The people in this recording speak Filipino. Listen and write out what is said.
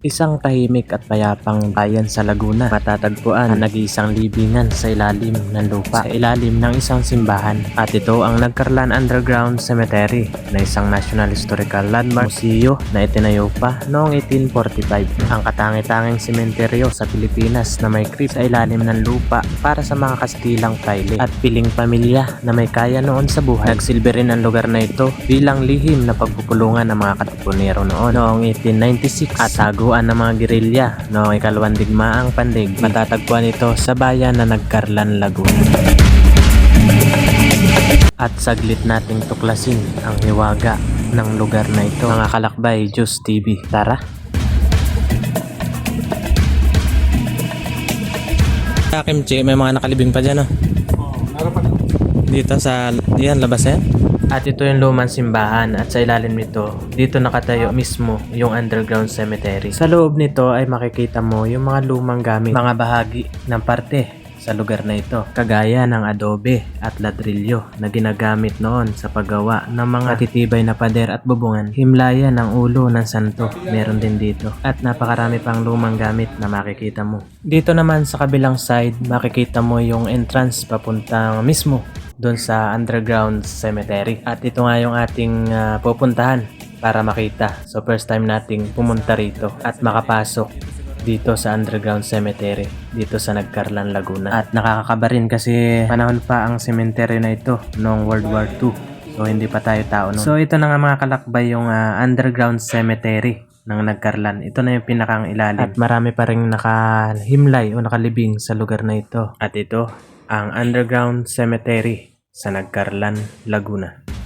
Isang tahimik at payapang bayan sa Laguna, matatagpuan ang nag-iisang libingan sa ilalim ng lupa, sa ilalim ng isang simbahan. At ito ang Nagcarlan Underground Cemetery na isang National Historical Landmark museo na itinayo pa noong 1845. Ang katangi-tanging sementeryo sa Pilipinas na may crypt sa ilalim ng lupa para sa mga Kastilang fraile at piling pamilya na may kaya noon sa buhay. Nagsilbi rin ang lugar na ito bilang lihim na pagpupulungan ng mga katipunero noong 1896 at taguan ng mga gerilya noong ikalawang digmaang pandaigdig. Matatagpuan ito sa bayan na Nagcarlan, Laguna. At saglit nating tuklasin ang hiwaga ng lugar na ito. Mga kalakbay, Juice TV. Tara! Kimchi, may mga nakalibing pa dyan, no? Dito sa, yan, labas yan. At ito yung lumang simbahan at sa ilalim nito, dito nakatayo mismo yung underground cemetery. Sa loob nito ay makikita mo yung mga lumang gamit, mga bahagi ng parte sa lugar na ito. Kagaya ng adobe at ladrilyo na ginagamit noon sa paggawa ng mga titibay na pader at bubungan. Himlaya ng ulo ng santo, meron din dito. At napakarami pang lumang gamit na makikita mo. Dito naman sa kabilang side, makikita mo yung entrance papuntang mismo doon sa underground cemetery. At ito nga yung ating pupuntahan para makita. So first time nating pumunta rito at makapasok dito sa underground cemetery dito sa Nagcarlan, Laguna. At nakakakaba rin kasi panahon pa ang cemetery na ito noong World War II. So hindi pa tayo tao noon. So ito na nga mga kalakbay yung underground cemetery ng Nagcarlan. Ito na yung pinakang ilalim. At marami pa rin nakahimlay o nakalibing sa lugar na ito. At ito ang underground cemetery sa Nagcarlan, Laguna.